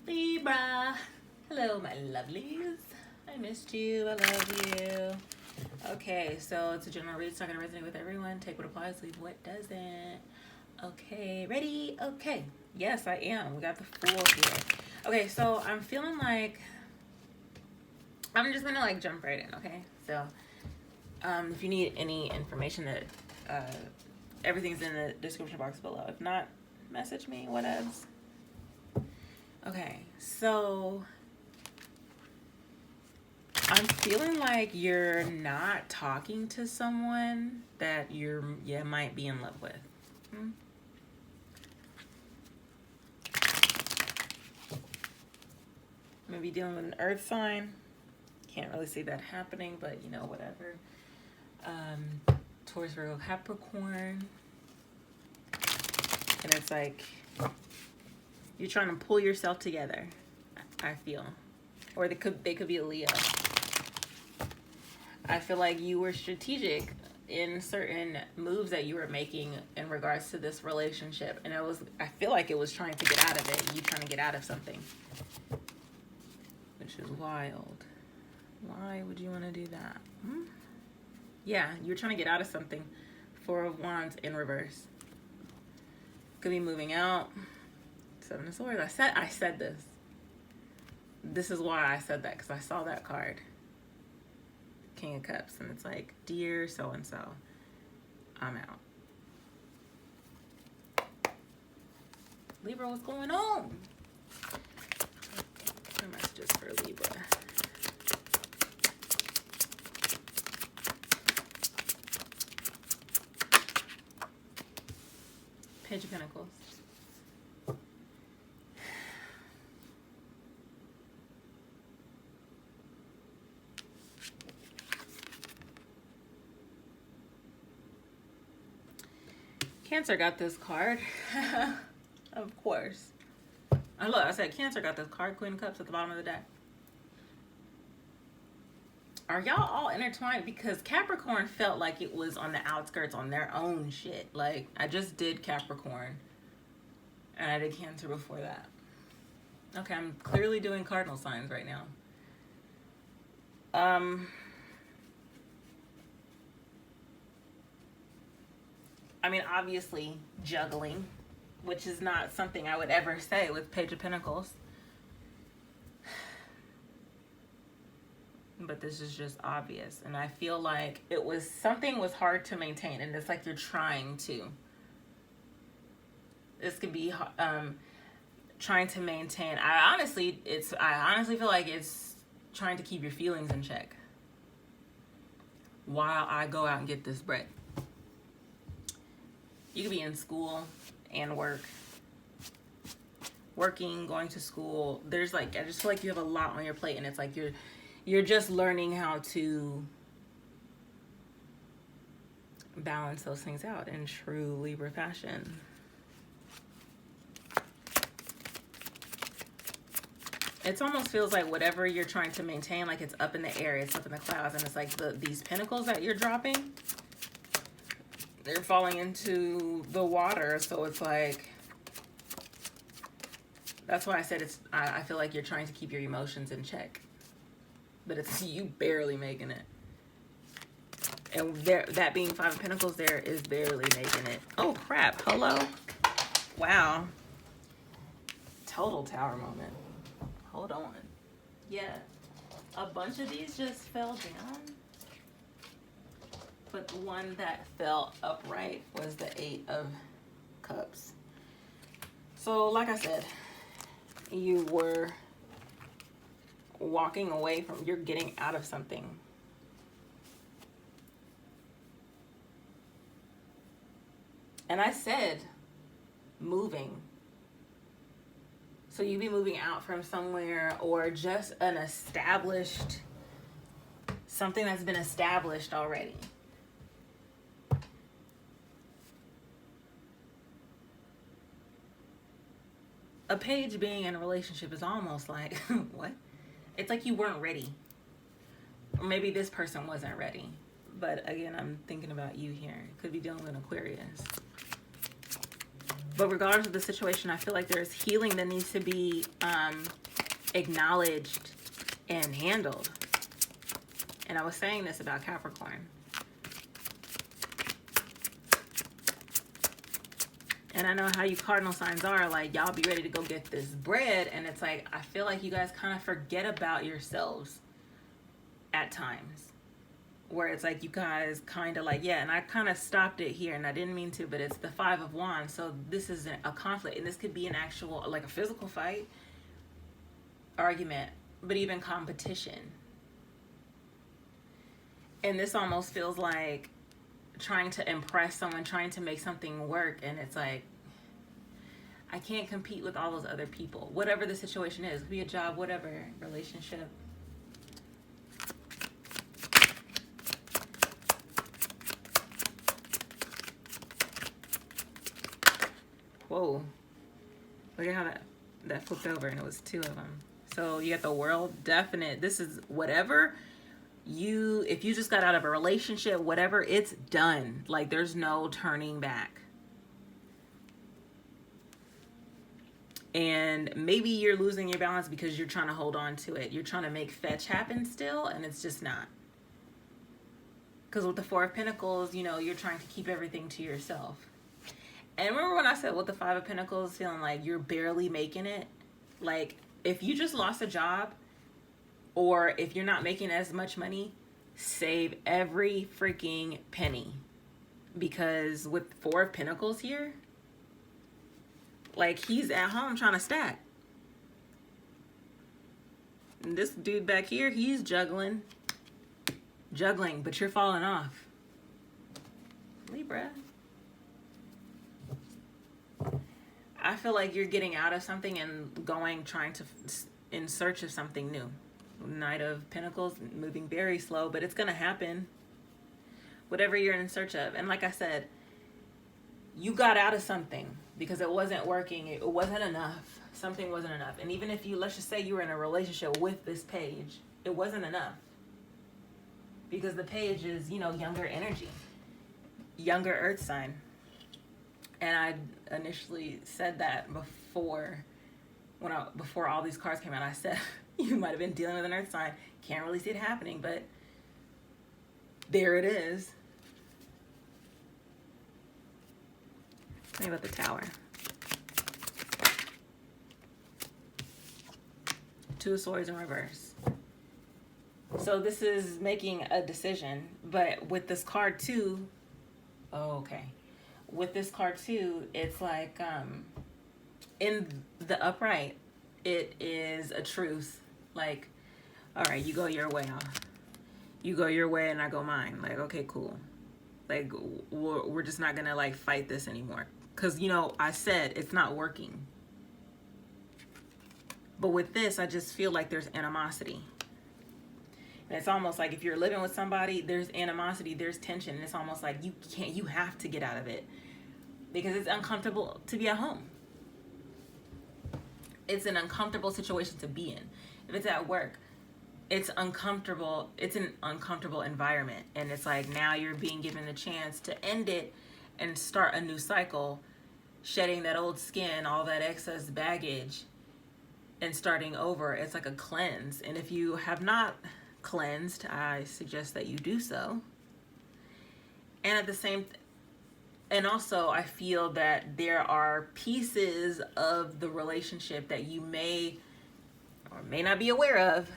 Libra. Hello, my lovelies. I missed you. I love you. Okay, so it's a general read. It's not going to resonate with everyone. Take what applies, leave what doesn't. Okay, ready? Okay. Yes, I am. We got the Fool here. Okay, so I'm feeling like I'm just going to like jump right in, okay? So if you need any information, that everything's in the description box below. If not, message me, whatevs. Okay, so I'm feeling like you're not talking to someone that you might be in love with. Maybe dealing with an earth sign. Can't really see that happening, but you know, whatever. Taurus, Virgo, Capricorn. And it's like you're trying to pull yourself together, I feel. Or they could be a Leo. I feel like you were strategic in certain moves that you were making in regards to this relationship. And I feel like it was trying to get out of it. You trying to get out of something. Which is wild. Why would you want to do that? Yeah, you're trying to get out of something. Four of Wands in reverse. Could be moving out. Seven of Swords. I said this. This is why I said that, because I saw that card. King of Cups. And it's like, dear so-and-so, I'm out. Libra, what's going on? What messages for Libra? Page of Pentacles. Cancer got this card. Of course. And look, I said Cancer got this card. Queen of Cups at the bottom of the deck. Are y'all all intertwined? Because Capricorn felt like it was on the outskirts on their own shit. Like, I just did Capricorn. And I did Cancer before that. Okay, I'm clearly doing cardinal signs right now. I mean, obviously, juggling, which is not something I would ever say with Page of Pentacles. But this is just obvious. And I feel like something was hard to maintain. And it's like you're trying to. This could be trying to maintain. I honestly feel like it's trying to keep your feelings in check while I go out and get this bread. You could be in school and working, going to school. There's like, I just feel like you have a lot on your plate, and it's like you're just learning how to balance those things out in true Libra fashion. It almost feels like whatever you're trying to maintain, like it's up in the air, it's up in the clouds, and it's like these pentacles that you're dropping, they're falling into the water. So it's like, that's why I said I feel like you're trying to keep your emotions in check, but it's you barely making it. And that being Five of Pentacles there is barely making it. Oh crap, hello. Wow. Total Tower moment. Hold on. Yeah, a bunch of these just fell down. But the one that fell upright was the Eight of Cups. So like I said, you were walking away from, you're getting out of something. And I said moving. So you'd be moving out from somewhere, or just an established, something that's been established already. A page being in a relationship is almost like, what? It's like you weren't ready. Or maybe this person wasn't ready. But again, I'm thinking about you here. Could be dealing with Aquarius. But regardless of the situation, I feel like there's healing that needs to be acknowledged and handled. And I was saying this about Capricorn. And I know how you cardinal signs are, like, y'all be ready to go get this bread. And it's like, I feel like you guys kind of forget about yourselves at times. Where it's like you guys kind of like, yeah, and I kind of stopped it here, and I didn't mean to, but it's the Five of Wands. So this isn't a conflict, and this could be an actual, like a physical fight, argument, but even competition. And this almost feels like trying to impress someone, trying to make something work, and it's like, I can't compete with all those other people. Whatever the situation is, be a job, whatever, relationship. Whoa, look at how that flipped over, and it was two of them. So you got the World, definite. This is whatever if you just got out of a relationship, whatever, it's done. Like, there's no turning back. And maybe you're losing your balance because you're trying to hold on to it. You're trying to make fetch happen still, and it's just not. Because with the Four of Pentacles, you know, you're trying to keep everything to yourself. And remember when I said with the Five of Pentacles, feeling like you're barely making it? Like, if you just lost a job, or if you're not making as much money, save every freaking penny. Because with Four of Pentacles here, like, he's at home trying to stack. And this dude back here, he's juggling, but you're falling off. Libra. I feel like you're getting out of something and trying to, in search of something new. Knight of Pentacles, moving very slow, but it's going to happen. Whatever you're in search of. And like I said, you got out of something because it wasn't working. It wasn't enough. Something wasn't enough. And even if you, let's just say you were in a relationship with this page, it wasn't enough. Because the page is, you know, younger energy. Younger earth sign. And I initially said that before all these cards came out. I said, you might have been dealing with an earth sign. Can't really see it happening, but there it is. Think about the Tower. Two of Swords in reverse. So this is making a decision, but with this card too, with this card too, it's like, in the upright, it is a truce. Like, all right, you go your way. You go your way and I go mine. Like, okay, cool. Like, we're just not going to, like, fight this anymore. Because, you know, I said it's not working. But with this, I just feel like there's animosity. And it's almost like if you're living with somebody, there's animosity, there's tension. And it's almost like you have to get out of it. Because it's uncomfortable to be at home. It's an uncomfortable situation to be in. If it's at work, it's uncomfortable. It's an uncomfortable environment. And it's like now you're being given the chance to end it and start a new cycle, shedding that old skin, all that excess baggage, and starting over. It's like a cleanse. And if you have not cleansed, I suggest that you do so. And at the same and also I feel that there are pieces of the relationship that you may or may not be aware of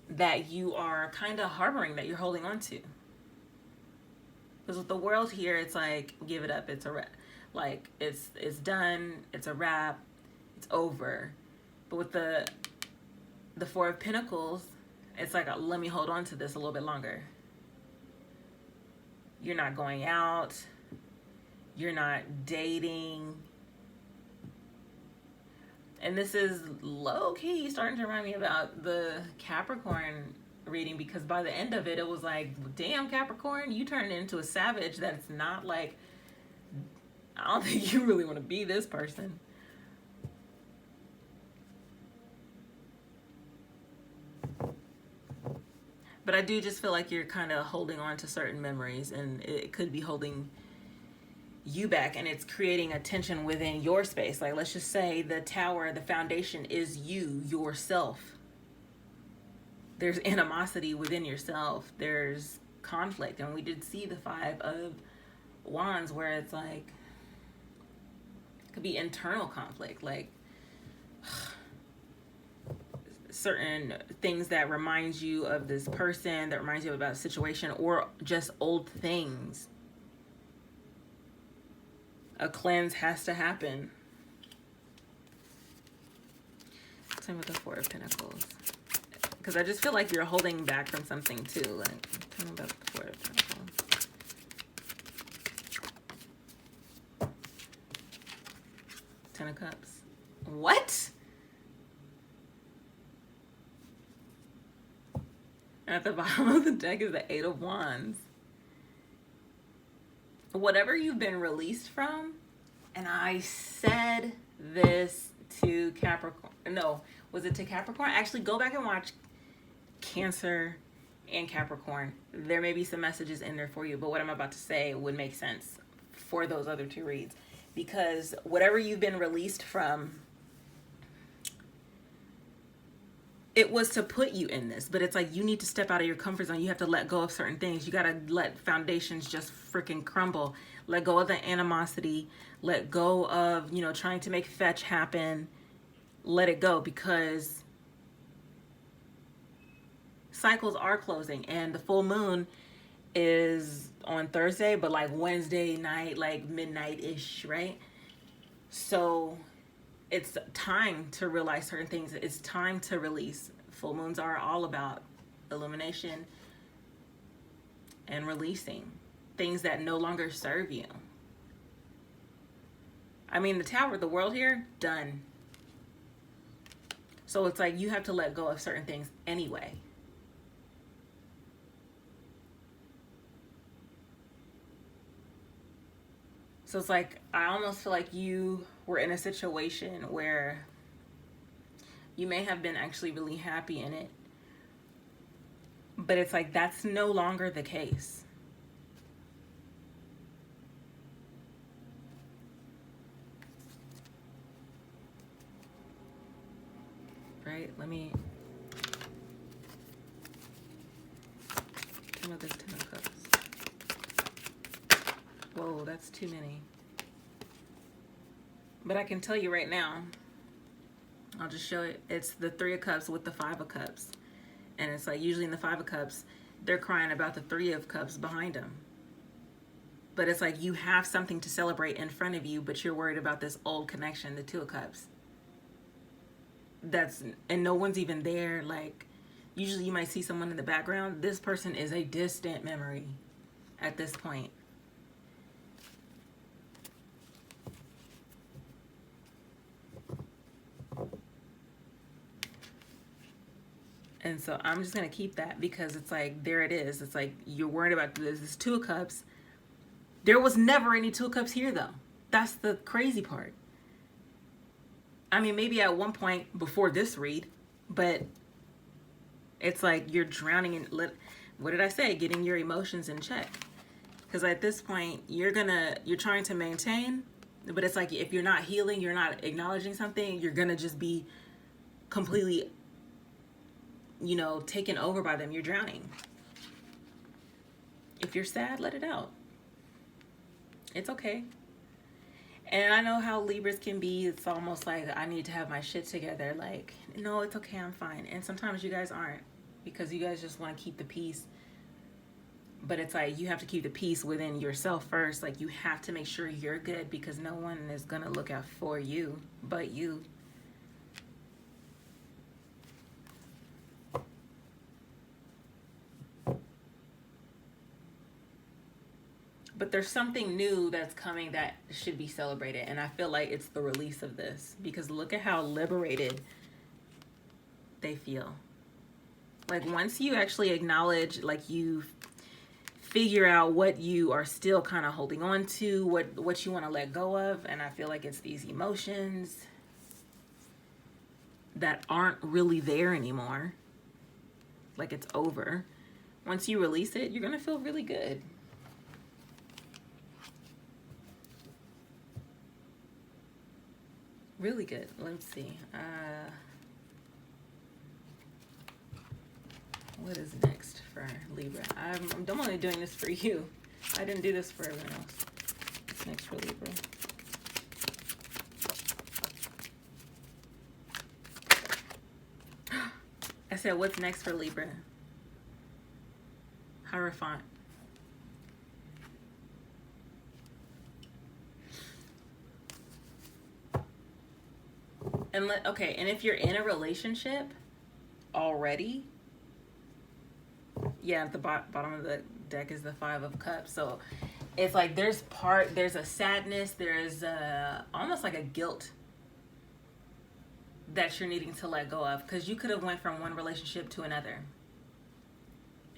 that you are kind of harboring, that you're holding on to. Because with the World here, it's like, give it up. It's a wrap. Like, it's done. It's a wrap. It's over. But with the Four of Pentacles, it's like, let me hold on to this a little bit longer. You're not going out. You're not dating. And this is low-key starting to remind me about the Capricorn reading, because by the end of it, it was like, damn, Capricorn, you turned into a savage that's not like, I don't think you really want to be this person. But I do just feel like you're kind of holding on to certain memories, and it could be holding you back, and it's creating a tension within your space. Like, let's just say the tower, the foundation is you, yourself. There's animosity within yourself. There's conflict. And we did see the 5 of Wands, where it's like, it could be internal conflict, like certain things that reminds you of this person, that reminds you about a situation, or just old things. A cleanse has to happen. Same with the 4 of Pentacles. Because I just feel like you're holding back from something too. Like, tell me about the 4 of Pentacles. 10 of Cups. What? At the bottom of the deck is the 8 of Wands. Whatever you've been released from, and I said this to Capricorn. No, was it to Capricorn? Actually, go back and watch Cancer and Capricorn. There may be some messages in there for you, but what I'm about to say would make sense for those other 2 reads. Because whatever you've been released from, it was to put you in this, but it's like you need to step out of your comfort zone. You have to let go of certain things. You got to let foundations just freaking crumble. Let go of the animosity. Let go of, you know, trying to make fetch happen. Let it go, because cycles are closing, and the full moon is on Thursday, but like Wednesday night, like midnight-ish, right? So it's time to realize certain things. It's time to release. Full moons are all about illumination and releasing things that no longer serve you. I mean, the Tower, the world here, done. So it's like you have to let go of certain things anyway. So it's like, I almost feel like you were in a situation where you may have been actually really happy in it, but it's like that's no longer the case. Right? Let me come with this 10 of Cups. Whoa, that's too many. But I can tell you right now, I'll just show it. It's the 3 of Cups with the 5 of Cups. And it's like usually in the 5 of Cups, they're crying about the 3 of Cups behind them. But it's like you have something to celebrate in front of you, but you're worried about this old connection, the 2 of Cups. And no one's even there. Like, usually you might see someone in the background. This person is a distant memory at this point. And so I'm just going to keep that, because it's like, there it is. It's like you're worried about this 2 of Cups. There was never any 2 of Cups here, though. That's the crazy part. I mean, maybe at one point before this read, but it's like you're drowning in, what did I say? Getting your emotions in check. Because at this point, you're trying to maintain, but it's like if you're not healing, you're not acknowledging something, you're going to just be completely, you know, taken over by them. You're drowning. If you're sad, let it out. It's okay. And I know how Libras can be. It's almost like I need to have my shit together. Like, no, it's okay, I'm fine. And sometimes you guys aren't, because you guys just want to keep the peace. But it's like you have to keep the peace within yourself first. Like, you have to make sure you're good, because no one is going to look out for you but you. But there's something new that's coming that should be celebrated. And I feel like it's the release of this, because look at how liberated they feel. Like, once you actually acknowledge, like, you figure out what you are still kind of holding on to, what you want to let go of. And I feel like it's these emotions that aren't really there anymore. Like, it's over. Once you release it, you're going to feel really good. Really good. Let's see. What is next for Libra? I'm only doing this for you. I didn't do this for everyone else. What's next for Libra? I said, what's next for Libra? Hierophant. And okay, and if you're in a relationship already, yeah, at the bottom of the deck is the Five of Cups. So it's like there's a sadness, there's almost like a guilt that you're needing to let go of, because you could have went from one relationship to another.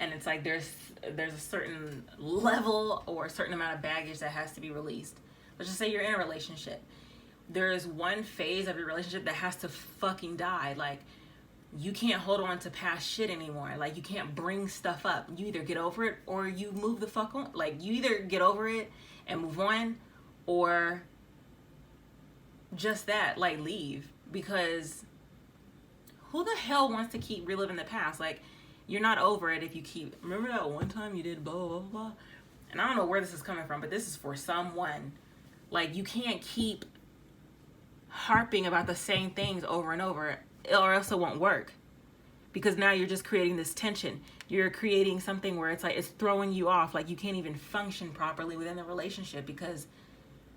And it's like there's a certain level or a certain amount of baggage that has to be released. Let's just say you're in a relationship. There is one phase of your relationship that has to fucking die. Like, you can't hold on to past shit anymore. Like, you can't bring stuff up. You either get over it or you move the fuck on. Like, you either get over it and move on, or just that, like, leave. Because who the hell wants to keep reliving the past? Like, you're not over it if you keep, remember that one time you did blah, blah, blah, blah? And I don't know where this is coming from, but this is for someone. Like, you can't keep harping about the same things over and over, or else it won't work, because now you're just creating this tension. You're creating something where it's like it's throwing you off, like you can't even function properly within the relationship, because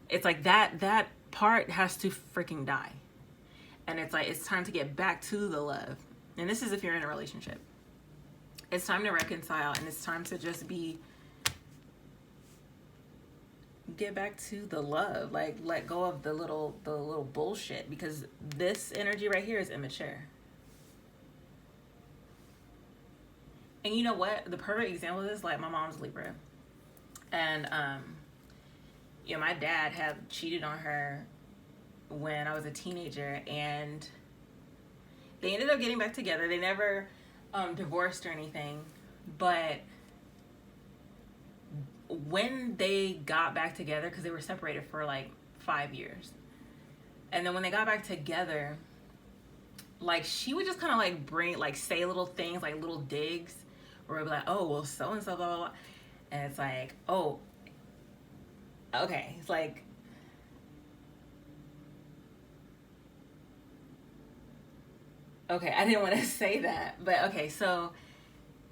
it's like that part has to freaking die. And it's like it's time to get back to the love. And this is if you're in a relationship. It's time to reconcile, and it's time to just get back to the love. Like, let go of the little bullshit, because this energy right here is immature. And you know what, the perfect example of this, like, my mom's Libra, and you know, my dad had cheated on her when I was a teenager, and they ended up getting back together. They never divorced or anything, but when they got back together, because they were separated for like 5 years, and then when they got back together, like, she would just kind of like say little things, like little digs, where it'd be like, oh, well, so and so, blah, blah, blah. And it's like, oh, okay. It's like, okay, I didn't want to say that, but okay, so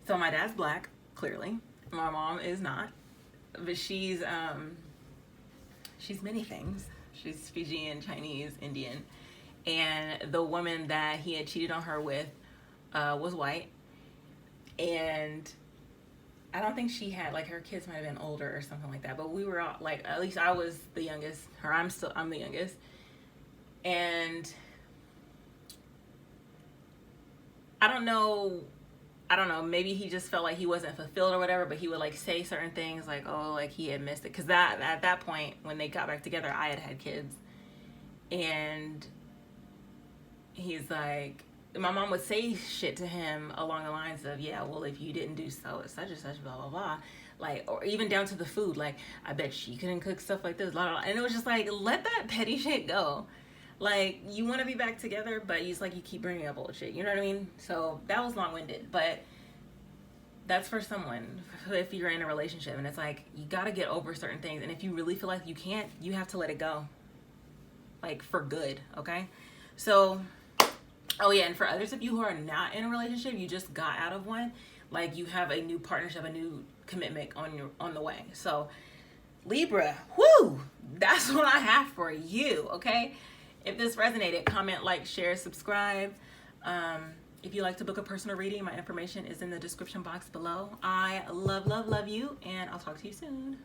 my dad's black, clearly. My mom is not. But she's many things. She's Fijian, Chinese, Indian. And the woman that he had cheated on her with was white. And I don't think she had, like, her kids might have been older or something like that. But we were all, like, at least I was the youngest. Or I'm the youngest. And I don't know, maybe he just felt like he wasn't fulfilled or whatever, but he would, like, say certain things, like, oh, like, he had missed it. Because at that point, when they got back together, I had kids. And he's like, my mom would say shit to him along the lines of, yeah, well, if you didn't do so, it's such and such, blah, blah, blah. Like, or even down to the food, like, I bet she couldn't cook stuff like this, blah, blah, blah. And it was just like, let that petty shit go. Like, you want to be back together, but it's like you keep bringing up bullshit. You know what I mean? So that was long-winded, but that's for someone, if you're in a relationship. And it's like, you got to get over certain things. And if you really feel like you can't, you have to let it go. Like, for good, okay? So, oh yeah, and for others of you who are not in a relationship, you just got out of one, like, you have a new partnership, a new commitment on the way. So, Libra, whoo! That's what I have for you, okay? If this resonated, comment, like, share, subscribe. If you'd like to book a personal reading, my information is in the description box below. I love you, and I'll talk to you soon.